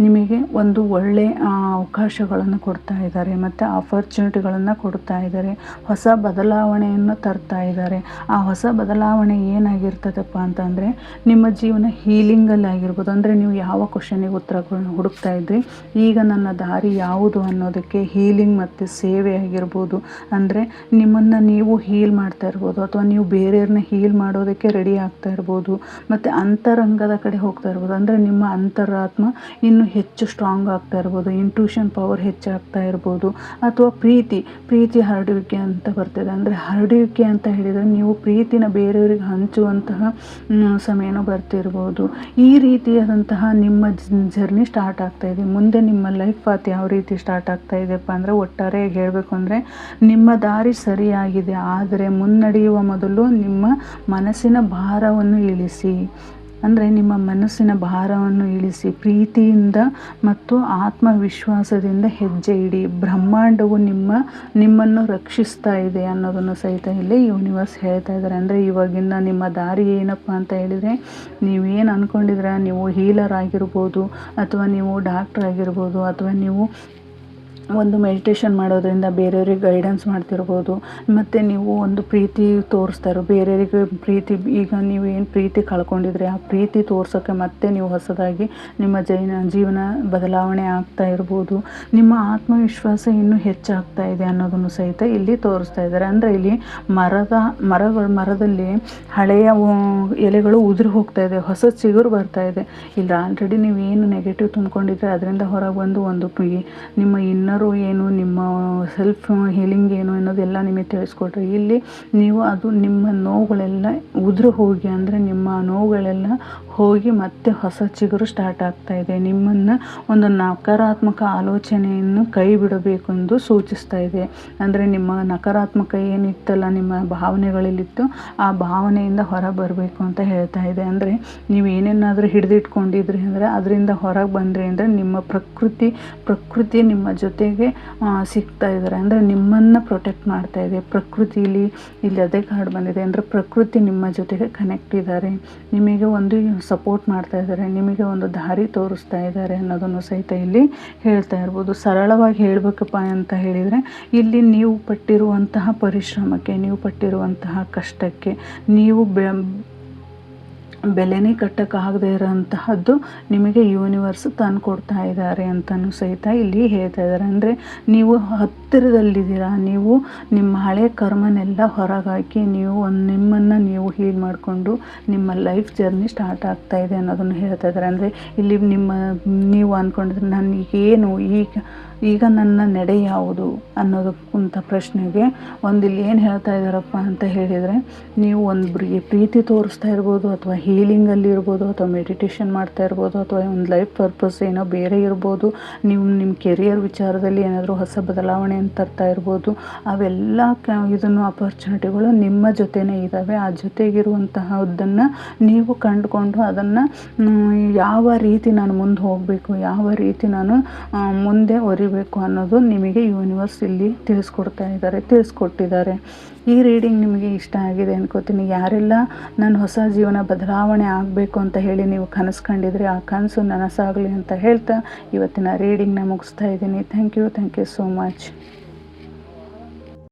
ನಿಮಗೆ ಒಂದು ಒಳ್ಳೆಯ ಅವಕಾಶಗಳನ್ನು ಕೊಡ್ತಾ ಇದ್ದಾರೆ, ಮತ್ತು ಆಪರ್ಚುನಿಟಿಗಳನ್ನು ಕೊಡ್ತಾ ಇದ್ದಾರೆ, ಹೊಸ ಬದಲಾವಣೆಯನ್ನು ತರ್ತಾ ಇದ್ದಾರೆ. ಆ ಹೊಸ ಬದಲಾವಣೆ ಏನಾಗಿರ್ತದಪ್ಪ ಅಂತಂದರೆ, ನಿಮ್ಮ ಜೀವನ ಹೀಲಿಂಗಲ್ಲಿ ಆಗಿರ್ಬೋದು. ಅಂದರೆ ನೀವು ಯಾವ ಕ್ವಶನಿಗೆ ಉತ್ತರಗಳನ್ನು ಹುಡುಕ್ತಾ ಇದ್ರಿ, ಈಗ ನನ್ನ ದಾರಿ ಯಾವುದು ಅನ್ನೋದಕ್ಕೆ ಹೀಲಿಂಗ್ ಮತ್ತು ಸೇವೆ ಆಗಿರ್ಬೋದು. ಅಂದರೆ ನಿಮ್ಮನ್ನು ನೀವು ಹೀಲ್ ಮಾಡ್ತಾ ಇರ್ಬೋದು, ಅಥವಾ ನೀವು ಬೇರೆಯವ್ರನ್ನ ಹೀಲ್ ಮಾಡೋದಕ್ಕೆ ರೆಡಿ ಆಗ್ತಾ ಇರ್ಬೋದು, ಮತ್ತು ಅಂತರಂಗದ ಕಡೆ ಹೋಗ್ತಾ ಇರ್ಬೋದು. ಅಂದರೆ ನಿಮ್ಮ ಅಂತರಾತ್ಮ ಇನ್ನೂ ಹೆಚ್ಚು ಸ್ಟ್ರಾಂಗ್ ಆಗ್ತಾ ಇರ್ಬೋದು, ಇಂಟ್ಯೂಷನ್ ಪವರ್ ಹೆಚ್ಚಾಗ್ತಾ ಇರ್ಬೋದು, ಅಥವಾ ಪ್ರೀತಿ ಹರಡುವಿಕೆ ಅಂತ ಬರ್ತಿದೆ. ಅಂದರೆ ಹರಡುವಿಕೆ ಅಂತ ಹೇಳಿದರೆ ನೀವು ಪ್ರೀತಿನ ಬೇರೆಯವರಿಗೆ ಹಂಚುವಂತಹ ಸಮಯನೂ ಬರ್ತಿರ್ಬೋದು. ಈ ರೀತಿಯಾದಂತಹ ನಿಮ್ಮ ಜರ್ನಿ ಸ್ಟಾರ್ಟ್ ಆಗ್ತಾ ಇದೆ. ಮುಂದೆ ನಿಮ್ಮ ಲೈಫ್ ಪಾತ್ ಯಾವ ರೀತಿ ಸ್ಟಾರ್ಟ್ ಆಗ್ತಾ ಇದೆಯಪ್ಪ ಅಂದರೆ, ಒಟ್ಟಾರೆಯಾಗಿ ಹೇಳಬೇಕು ಅಂದರೆ ನಿಮ್ಮ ದಾರಿ ಸರಿಯಾಗಿದೆ, ಆದರೆ ಮುನ್ನಡೆಯುವ ಮೊದಲು ನಿಮ್ಮ ಮನಸ್ಸಿನ ಭಾರವನ್ನು ಇಳಿಸಿ. ಅಂದರೆ ನಿಮ್ಮ ಮನಸ್ಸಿನ ಭಾರವನ್ನು ಇಳಿಸಿ ಪ್ರೀತಿಯಿಂದ ಮತ್ತು ಆತ್ಮವಿಶ್ವಾಸದಿಂದ ಹೆಜ್ಜೆ ಇಡಿ. ಬ್ರಹ್ಮಾಂಡವು ನಿಮ್ಮನ್ನು ರಕ್ಷಿಸ್ತಾ ಇದೆ ಅನ್ನೋದನ್ನು ಸಹಿತ ಇಲ್ಲಿ ಯೂನಿವರ್ಸ್ ಹೇಳ್ತಾ ಇದ್ದಾರೆ. ಅಂದರೆ ಇವಾಗಿನ ನಿಮ್ಮ ದಾರಿ ಏನಪ್ಪ ಅಂತ ಹೇಳಿದರೆ, ನೀವೇನು ಅಂದ್ಕೊಂಡಿದ್ರೆ, ನೀವು ಹೀಲರ್ ಆಗಿರ್ಬೋದು, ಅಥವಾ ನೀವು ಡಾಕ್ಟರ್ ಆಗಿರ್ಬೋದು, ಅಥವಾ ನೀವು ಒಂದು ಮೆಡಿಟೇಷನ್ ಮಾಡೋದ್ರಿಂದ ಬೇರೆಯವ್ರಿಗೆ ಗೈಡೆನ್ಸ್ ಮಾಡ್ತಿರ್ಬೋದು, ಮತ್ತು ನೀವು ಒಂದು ಪ್ರೀತಿ ತೋರಿಸ್ತಾರೋ ಬೇರೆಯವರಿಗೆ ಪ್ರೀತಿ. ಈಗ ನೀವು ಏನು ಪ್ರೀತಿ ಕಳ್ಕೊಂಡಿದ್ರೆ ಆ ಪ್ರೀತಿ ತೋರ್ಸೋಕ್ಕೆ ಮತ್ತೆ ನೀವು ಹೊಸದಾಗಿ ನಿಮ್ಮ ಜೀವನ ಬದಲಾವಣೆ ಆಗ್ತಾ ಇರ್ಬೋದು. ನಿಮ್ಮ ಆತ್ಮವಿಶ್ವಾಸ ಇನ್ನೂ ಹೆಚ್ಚಾಗ್ತಾ ಇದೆ ಅನ್ನೋದನ್ನು ಸಹಿತ ಇಲ್ಲಿ ತೋರಿಸ್ತಾ ಇದ್ದಾರೆ. ಅಂದರೆ ಇಲ್ಲಿ ಮರದಲ್ಲಿ ಹಳೆಯ ಎಲೆಗಳು ಉದುರಿ ಹೋಗ್ತಾ ಇದೆ, ಹೊಸ ಚಿಗುರು ಬರ್ತಾ ಇದೆ. ಇಲ್ಲಿ ಆಲ್ರೆಡಿ ನೀವು ಏನು ನೆಗೆಟಿವ್ ತುಂಬಿಕೊಂಡಿದ್ರೆ ಅದರಿಂದ ಹೊರಗೆ ಬಂದು ಒಂದು ನಿಮ್ಮ ಇನ್ನರು ಏನು, ನಿಮ್ಮ ಸೆಲ್ಫ್ ಹೀಲಿಂಗ್ ಏನು ಅನ್ನೋದೆಲ್ಲ ನಿಮಗೆ ತಿಳಿಸ್ಕೊಟ್ರಿ. ಇಲ್ಲಿ ನೀವು ಅದು ನಿಮ್ಮ ನೋವುಗಳೆಲ್ಲ ಉದುರು ಹೋಗಿ, ಅಂದರೆ ನಿಮ್ಮ ನೋವುಗಳೆಲ್ಲ ಹೋಗಿ ಮತ್ತೆ ಹೊಸ ಚಿಗುರು ಸ್ಟಾರ್ಟ್ ಆಗ್ತಾ ಇದೆ. ನಿಮ್ಮನ್ನು ಒಂದು ನಕಾರಾತ್ಮಕ ಆಲೋಚನೆಯನ್ನು ಕೈ ಬಿಡಬೇಕೆಂದು ಸೂಚಿಸ್ತಾ ಇದೆ. ಅಂದರೆ ನಿಮ್ಮ ನಕಾರಾತ್ಮಕ ಏನಿತ್ತಲ್ಲ, ನಿಮ್ಮ ಭಾವನೆಗಳಲ್ಲಿತ್ತು, ಆ ಭಾವನೆಯಿಂದ ಹೊರ ಬರಬೇಕು ಅಂತ ಹೇಳ್ತಾ ಇದೆ. ಅಂದರೆ ನೀವು ಏನೇನಾದರೂ ಹಿಡಿದಿಟ್ಕೊಂಡಿದ್ರಿ ಅಂದರೆ ಅದರಿಂದ ಹೊರಗೆ ಬಂದ್ರಿ ಅಂದರೆ ನಿಮ್ಮ ಪ್ರಕೃತಿ ನಿಮ್ಮ ಜೊತೆಗೆ ಸಿಗ್ತಾ ಇದ್ದಾರೆ. ಅಂದರೆ ನಿಮ್ಮನ್ನು ಪ್ರೊಟೆಕ್ಟ್ ಮಾಡ್ತಾ ಇದೆ ಪ್ರಕೃತಿಲಿ. ಇಲ್ಲಿ ಅದೇ ಕಾರ್ಡ್ ಬಂದಿದೆ. ಅಂದರೆ ಪ್ರಕೃತಿ ನಿಮ್ಮ ಜೊತೆಗೆ ಕನೆಕ್ಟ್ ಇದ್ದಾರೆ, ನಿಮಗೆ ಒಂದು ಸಪೋರ್ಟ್ ಮಾಡ್ತಾ ಇದ್ದಾರೆ, ನಿಮಗೆ ಒಂದು ದಾರಿ ತೋರಿಸ್ತಾ ಇದ್ದಾರೆ ಅನ್ನೋದನ್ನು ಸಹಿತ ಇಲ್ಲಿ ಹೇಳ್ತಾ ಇರ್ಬೋದು. ಸರಳವಾಗಿ ಹೇಳಬೇಕಪ್ಪ ಅಂತ ಹೇಳಿದರೆ, ಇಲ್ಲಿ ನೀವು ಪಟ್ಟಿರುವಂತಹ ಪರಿಶ್ರಮಕ್ಕೆ, ನೀವು ಪಟ್ಟಿರುವಂತಹ ಕಷ್ಟಕ್ಕೆ, ನೀವು ಬೆಲೆನೇ ಕಟ್ಟೋಕ್ಕಾಗದೇ ಇರೋಂತಹದ್ದು ನಿಮಗೆ ಯೂನಿವರ್ಸ್ ತಂದು ಕೊಡ್ತಾ ಇದ್ದಾರೆ ಅಂತಲೂ ಸಹಿತ ಇಲ್ಲಿ ಹೇಳ್ತಾ ಇದ್ದಾರೆ. ಅಂದರೆ ನೀವು ಹತ್ತಿರದಲ್ಲಿದ್ದೀರಾ, ನೀವು ನಿಮ್ಮ ಹಳೆ ಕರ್ಮನೆಲ್ಲ ಹೊರಗಾಕಿ ನೀವು ನಿಮ್ಮನ್ನು ನೀವು ಹೀಲ್ ಮಾಡಿಕೊಂಡು ನಿಮ್ಮ ಲೈಫ್ ಜರ್ನಿ ಸ್ಟಾರ್ಟ್ ಆಗ್ತಾ ಇದೆ ಅನ್ನೋದನ್ನು ಹೇಳ್ತಾ ಇದ್ದಾರೆ. ಅಂದರೆ ಇಲ್ಲಿ ನೀವು ಅಂದ್ಕೊಂಡಿದ್ರೆ ನನಗೇನು ಈಗ ನನ್ನ ನಡೆ ಯಾವುದು ಅನ್ನೋದಕ್ಕಂಥ ಪ್ರಶ್ನೆಗೆ ಇಲ್ಲಿ ಏನು ಹೇಳ್ತಾ ಇದ್ದಾರಪ್ಪ ಅಂತ ಹೇಳಿದರೆ, ನೀವು ಒಂದೊಬ್ಬರಿಗೆ ಪ್ರೀತಿ ತೋರಿಸ್ತಾ ಇರ್ಬೋದು, ಅಥವಾ ಹೀಲಿಂಗಲ್ಲಿ ಇರ್ಬೋದು, ಅಥವಾ ಮೆಡಿಟೇಷನ್ ಮಾಡ್ತಾ ಇರ್ಬೋದು, ಅಥವಾ ಒಂದು ಲೈಫ್ ಪರ್ಪಸ್ ಏನೋ ಬೇರೆ ಇರ್ಬೋದು, ನೀವು ನಿಮ್ಮ ಕೆರಿಯರ್ ವಿಚಾರದಲ್ಲಿ ಏನಾದರೂ ಹೊಸ ಬದಲಾವಣೆಯನ್ನು ತರ್ತಾ ಇರ್ಬೋದು. ಅವೆಲ್ಲ ಇದನ್ನು ಅಪರ್ಚುನಿಟಿಗಳು ನಿಮ್ಮ ಜೊತೆನೇ ಇದ್ದಾವೆ. ಆ ಜೊತೆಗಿರುವಂತಹದ್ದನ್ನು ನೀವು ಕಂಡುಕೊಂಡು ಅದನ್ನು ಯಾವ ರೀತಿ ನಾನು ಮುಂದೆ ಹೋಗಬೇಕು, ಯಾವ ರೀತಿ ನಾನು ಮುಂದೆ ಒರಿಬೇಕು ಅನ್ನೋದು ನಿಮಗೆ ಯೂನಿವರ್ಸ್ ಇಲ್ಲಿ ತಿಳಿಸ್ಕೊಟ್ಟಿದ್ದಾರೆ. ಈ ರೀಡಿಂಗ್ ನಿಮಗೆ ಇಷ್ಟ ಆಗಿದೆ ಅನ್ಕೋತೀನಿ. ಯಾರೆಲ್ಲ ನಾನು ಹೊಸ ಜೀವನ ಬದಲಾವಣೆ ಆಗಬೇಕು ಅಂತ ಹೇಳಿ ನೀವು ಕನಸು ಕಂಡಿದ್ರೆ ಆ ಕನಸು ನನಸಾಗಲಿ ಅಂತ ಹೇಳ್ತಾ ಇವತ್ತಿನ ರೀಡಿಂಗ್ನ ಮುಗಿಸ್ತಾ ಇದ್ದೀನಿ. Thank you so much.